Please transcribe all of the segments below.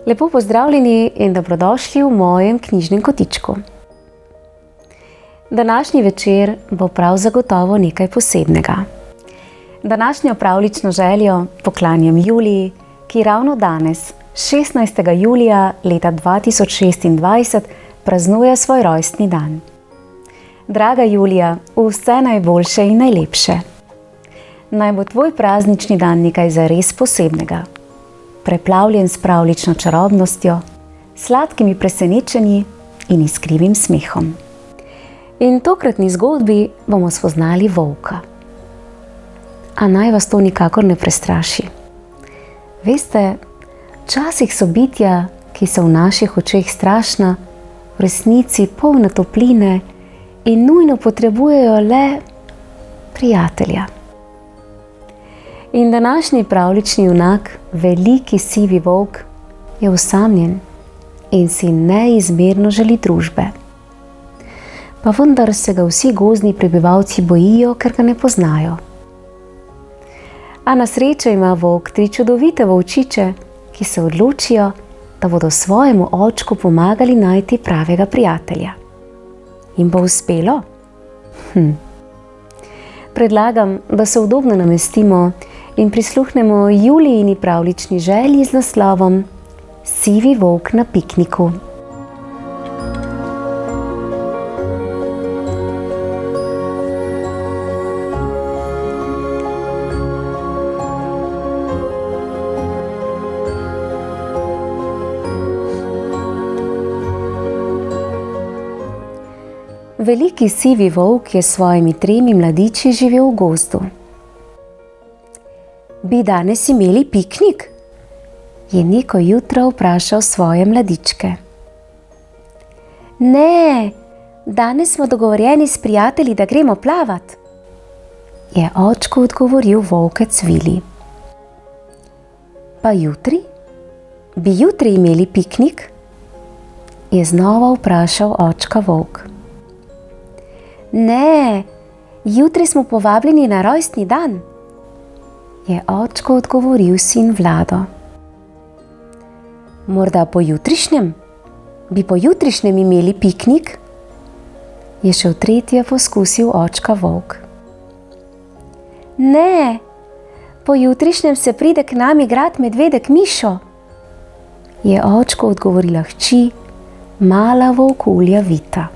Lepo pozdravljeni in dobrodošli v mojem knjižnem kotičku. Današnji večer bo prav zagotovo nekaj posebnega. Današnjo pravljično željo poklanjam Juliji, ki ravno danes, 16. julija leta 2026, praznuje svoj rojstni dan. Draga Julija, vse najboljše in najlepše. Naj bo tvoj praznični dan nekaj zares posebnega. Preplavljen s pravljično čarobnostjo, sladkimi presenečenji in iskrivim smehom. In v tokratni zgodbi bomo spoznali volka. A naj vas to nikakor ne prestraši. Veste, včasih so bitja, ki so v naših očeh strašna, v resnici polna topline in nujno potrebujejo le prijatelja. In današnji pravljični junak, veliki sivi volk, je osamljen in si neizmerno želi družbe. Pa vendar se ga vsi gozdni prebivalci bojijo, ker ga ne poznajo. A na srečo ima volk 3 čudovite volčiče, ki se odločijo, da bodo svojemu očku pomagali najti pravega prijatelja. Jim bo uspelo? Predlagam, da se udobno namestimo in prisluhnemo Julijini pravljični želji z naslovom Sivi volk na pikniku. Veliki sivi volk je s svojimi 3 mladiči živel v gozdu. Bi danes imeli piknik? Je neko jutro vprašal svoje mladičke. Ne, danes smo dogovorjeni s prijatelji, da gremo plavat, je očku odgovoril volkec Vili. Pa jutri? Bi jutri imeli piknik? Je znova vprašal očka volk. Ne, jutri smo povabljeni na rojstni dan, je očku odgovoril sin Vlado. Morda pojutrišnjem? Bi pojutrišnjem imeli piknik? Je še v tretje poskusil očka volk. Ne, pojutrišnjem se pride k nam igrat medvedek Mišo, je očku odgovorila hči, mala volkulja Vita.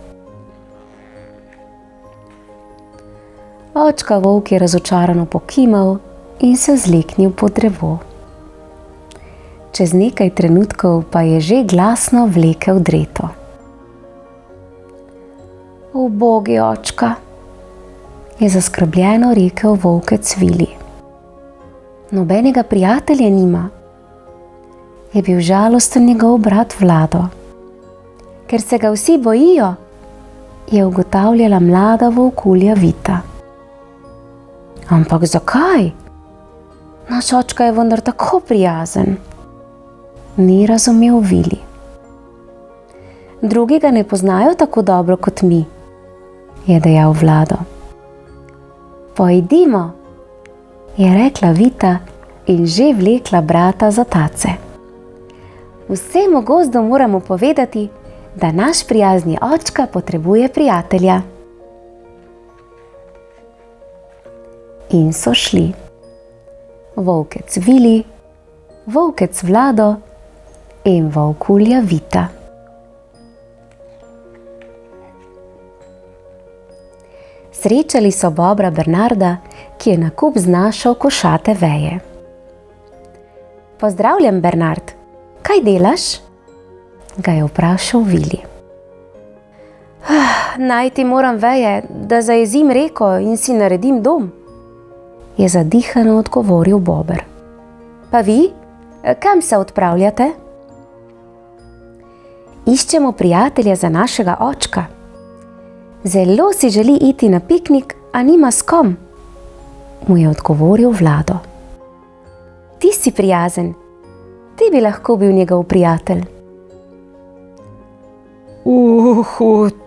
Očka volk je razočarano pokimal in se zleknil pod drevo. Čez nekaj trenutkov pa je že glasno vlekel dreto. Ubogi očka, je zaskrbljeno rekel volkec Vili. Nobenega prijatelja nima, je bil žalosten njegov brat Vlado. Ker se ga vsi bojijo, je ugotavljala mlada volkulja Vita. Ampak zakaj? Naš očka je vendar tako prijazen, ni razumel Vili. Drugi ga ne poznajo tako dobro kot mi, je dejal Vlado. Pojdimo, je rekla Vita in že vlekla brata za tace. Vsemu gozdu moramo povedati, da naš prijazni očka potrebuje prijatelja. In so šli. Volkec Vili, volkec Vlado in volkulja Vita. Srečali so bobra Bernarda, ki je na kup znašal košate veje. Pozdravljam, Bernard, kaj delaš? Ga je vprašal Vili. Najti moram veje, da zajezim reko in si naredim dom, je zadihano odgovoril bober. Pa vi, kam se odpravljate? Iščemo prijatelja za našega očka. Zelo si želi iti na piknik, a nima s kom, mu je odgovoril Vlado. Ti si prijazen, ti bi lahko bil njegov prijatelj.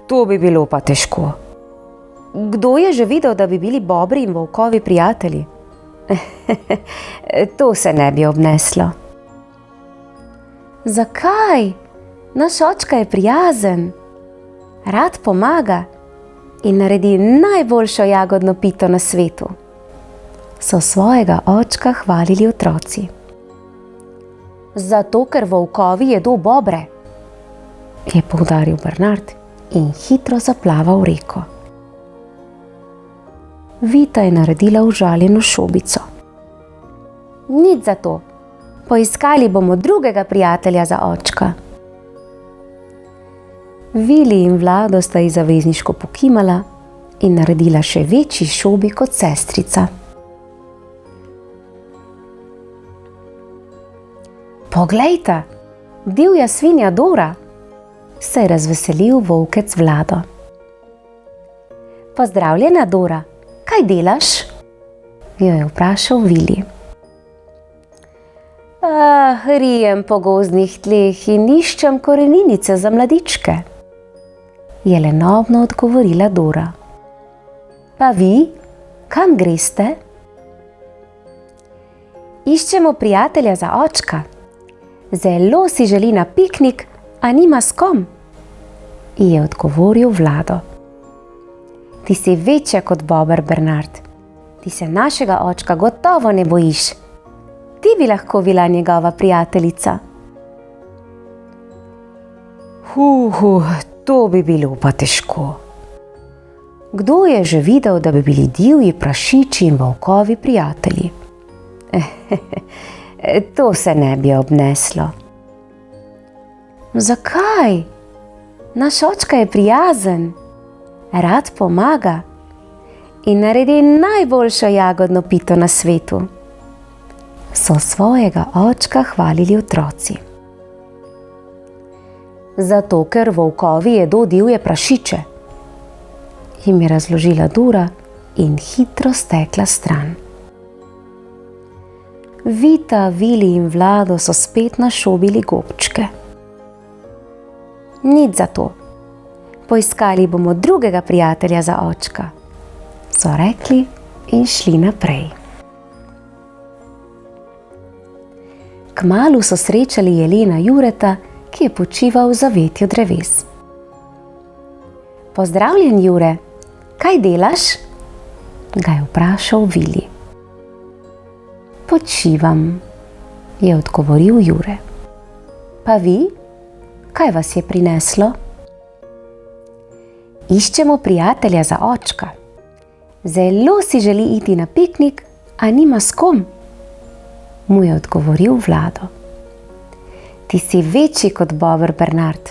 To bi bilo pa težko. Kdo je že videl, da bi bili bobri in volkovi prijatelji? To se ne bi obneslo. Zakaj? Naš očka je prijazen, rad pomaga in naredi najboljšo jagodno pito na svetu. So svojega očka hvalili otroci. Zato, ker volkovi jedo bobre, je poudaril Bernard in hitro zaplaval v reko. Vita je naredila užaljeno šobico. Nič za to, poiskali bomo drugega prijatelja za očka. Vili in Vlado sta ji zavezniško pokimala in naredila še večji šobi kot sestrica. Poglejta, divja svinja Dora, se je razveselil volkec Vlado. Pozdravljena, Dora, kaj delaš? Jo je vprašal Vili. Rijem po gozdnih tleh in iščem koreninice za mladičke, je lenobno odgovorila Dora. Pa vi, kam greste? Iščemo prijatelja za očka. Zelo si želi na piknik, a nima s kom, je odgovoril Vlado. Ti si večja kot bober, Bernard. Ti se našega očka gotovo ne bojiš. Ti bi lahko bila njegova prijateljica. To bi bilo pa težko. Kdo je že videl, da bi bili divji prašiči in volkovi prijatelji? To se ne bi obneslo. Zakaj? Naš očka je prijazen, rad pomaga in naredi najboljšo jagodno pito na svetu. So svojega očka hvalili otroci. Zato, ker volkovi jedo divje prašiče, jim je razložila Dora in hitro stekla stran. Vita, Vili in Vlado so spet našobili gobčke. Nič za to, poiskali bomo drugega prijatelja za očka, so rekli in šli naprej. Kmalu so srečali jelena Jureta, ki je počival v zavetju dreves. Pozdravljen, Jure, kaj delaš? Ga je vprašal Vili. Počivam, je odgovoril Jure. Pa vi, kaj vas je prineslo? Iščemo prijatelja za očka. Zelo si želi iti na piknik, a nima s kom, mu je odgovoril Vlado. Ti si večji kot bober, Bernard,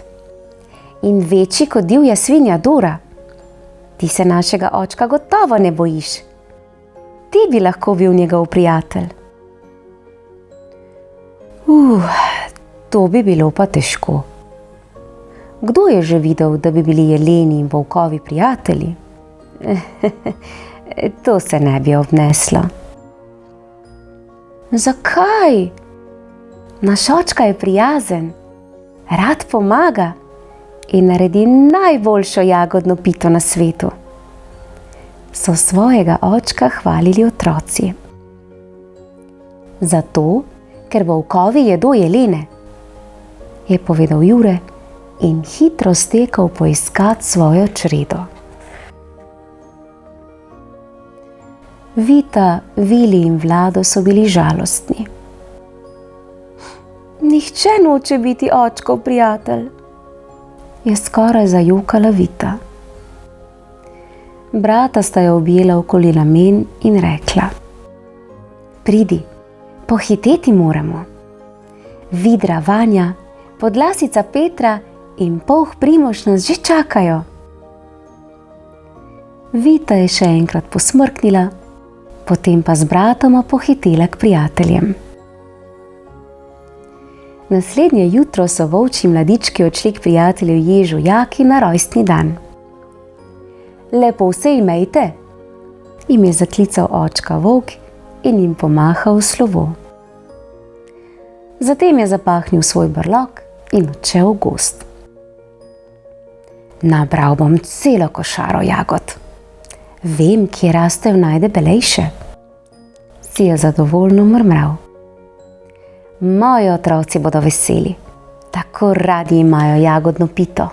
in večji kot divja svinja Dora. Ti se našega očka gotovo ne bojiš. Ti bi lahko bil njegov prijatelj. To bi bilo pa težko. Kdo je že videl, da bi bili jeleni in volkovi prijatelji? To se ne bi obneslo. Zakaj? Naš očka je prijazen, rad pomaga in naredi najboljšo jagodno pito na svetu. So svojega očka hvalili otroci. Zato, ker volkovi jedo jelene, je povedal Jure in hitro stekel poiskat svojo čredo. Vita, Vili in Vlado so bili žalostni. Nihče noče biti očkov prijatelj, je skoraj zajokala Vita. Brata sta jo objela okoli ramen in rekla: Pridi, pohiteti moramo. Vidra Vanja, Podlasica Petra in Polh Primož nas že čakajo. Vita je še enkrat posmrknila, potem pa z bratoma pohitela k prijateljem. Naslednje jutro so volčji mladički odšli k prijatelju ježu Jaki na rojstni dan. Lepo se imejte, jim je zaklical očka volk in jim pomahal v slovo. Zatem je zapahnil svoj brlog in odšel v gozd. Nabral bom celo košaro jagod. Vem, kje rastejo najdebelejše, si je zadovoljno mrmral. Moji otroci bodo veseli, tako radi imajo jagodno pito.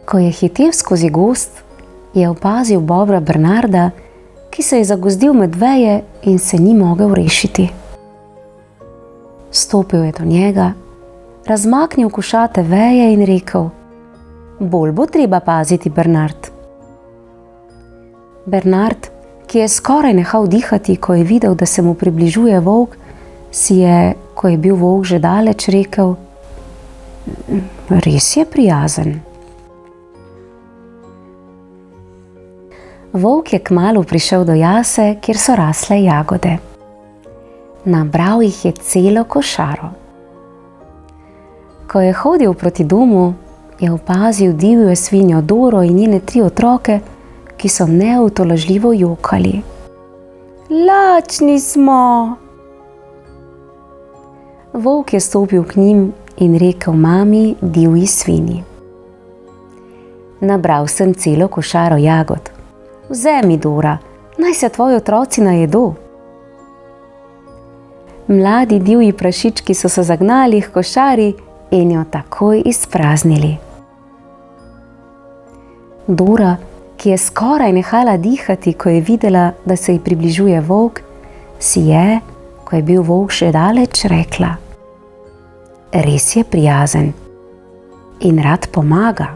Ko je hitel skozi gozd, je opazil bobra Bernarda, ki se je zagozdil med veje in se ni mogel rešiti. Stopil je do njega, razmaknil košate veje in rekel: Bolj bo treba paziti, Bernard. Bernard, ki je skoraj nehal dihati, ko je videl, da se mu približuje volk, si je, ko je bil volk že daleč, rekel: Res je prijazen. Volk je kmalu prišel do jase, kjer so rasle jagode. Nabral jih je celo košaro. Ko je hodil proti domu, je opazil divjo svinjo Doro in njene 3 otroke, ki so neutolažljivo jokali. Lačni smo! Volk je stopil k njim in rekel mami divji svinji: Nabral sem celo košaro jagod. Vzemi, Dora, naj se tvoji otroci najedo. Mladi divji prašički so se zagnali k košari in jo takoj izpraznili. Dora, ki je skoraj nehala dihati, ko je videla, da se ji približuje volk, si je, ko je bil volk še daleč, rekla: Res je prijazen in rad pomaga.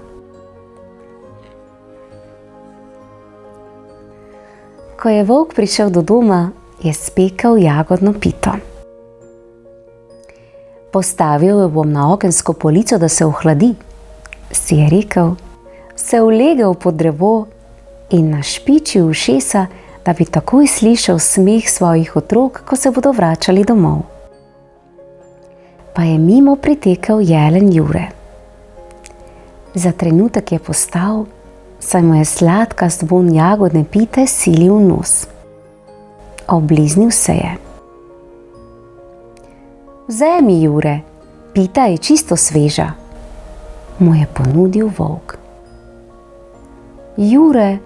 Ko je volk prišel do doma, je spekel jagodno pito. Postavil jo bom na okensko polico, da se ohladi, si je rekel, se ulegel pod drevo in našpičil ušesa, da bi takoj slišal smeh svojih otrok, ko se bodo vračali domov. Pa je mimo pritekel jelen Jure. Za trenutek je postal, saj mu je sladkast vonj jagodne pite silil v nos. Obliznil se je. Vzemi, Jure, pita je čisto sveža, mu je ponudil volk. Jure,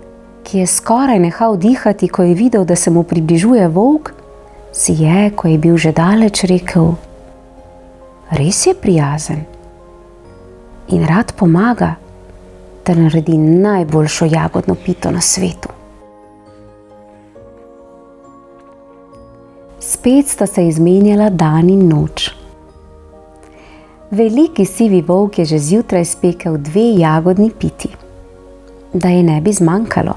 ki je skoraj nehal dihati, ko je videl, da se mu približuje volk, si je, ko je bil že daleč, rekel: Res je prijazen in rad pomaga, da naredi najboljšo jagodno pito na svetu. Spet sta se izmenjala dan in noč. Veliki sivi volk je že zjutraj spekel 2 jagodni piti, da je ne bi zmanjkalo.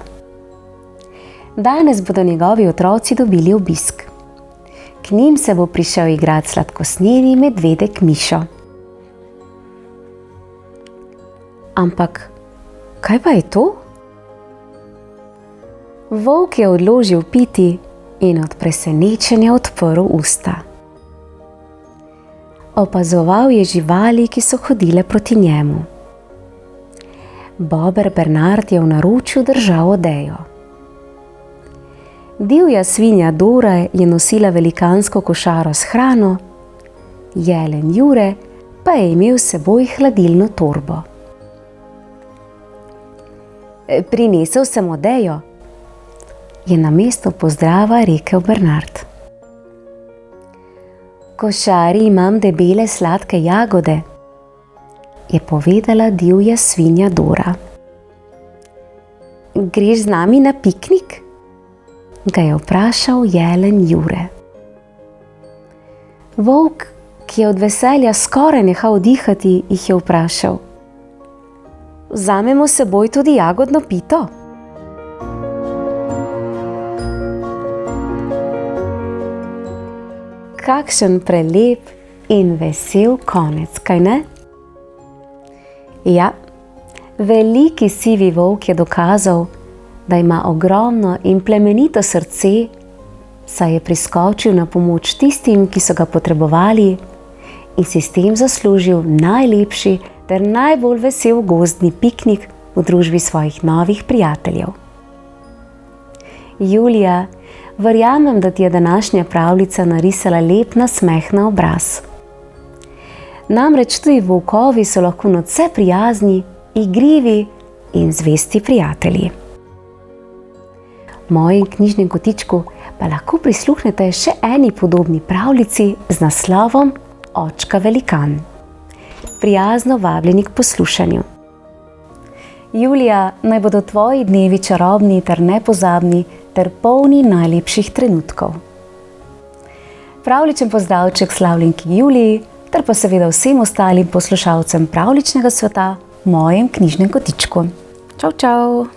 Danes bodo njegovi otroci dobili obisk. K njim se bo prišel igrat sladkosneni medvedek Mišo. Ampak kaj pa je to? Volk je odložil piti in od presenečenja odprl usta. Opazoval je živali, ki so hodile proti njemu. Bober Bernard je v naročju držal odejo. Divja svinja Dora je nosila velikansko košaro s hrano, jelen Jure pa je imel s seboj hladilno torbo. Prinesel sem odejo, je namesto pozdrava rekel Bernard. V košari imam debele sladke jagode, je povedala divja svinja Dora. Greš z nami na piknik? Ga je vprašal jelen Jure. Volk, ki je od veselja skoraj nehal dihati, jih je vprašal: Vzamemo s seboj tudi jagodno pito? Kakšen prelep in vesel konec, kaj ne? Ja, veliki sivi volk je dokazal, da ima ogromno in plemenito srce, saj je priskočil na pomoč tistim, ki so ga potrebovali, in si s tem zaslužil najlepši ter najbolj vesel gozdni piknik v družbi svojih novih prijateljev. Julija, Verjamem, da ti je današnja pravljica narisala lep nasmeh na obraz. Namreč tudi volkovi so lahko nadvse prijazni, igrivi in zvesti prijatelji. Mojem knjižnem kotičku pa lahko prisluhnete še eni podobni pravljici z naslovom Očka velikan. Prijazno vabljeni k poslušanju. Julija, naj bodo tvoji dnevi čarobni ter nepozabni ter polni najlepših trenutkov. Pravličen pozdravček slavljenki Juliji ter pa seveda vsem ostalim poslušalcem pravličnega sveta v mojem knjižnem kotičku. Čau, čau!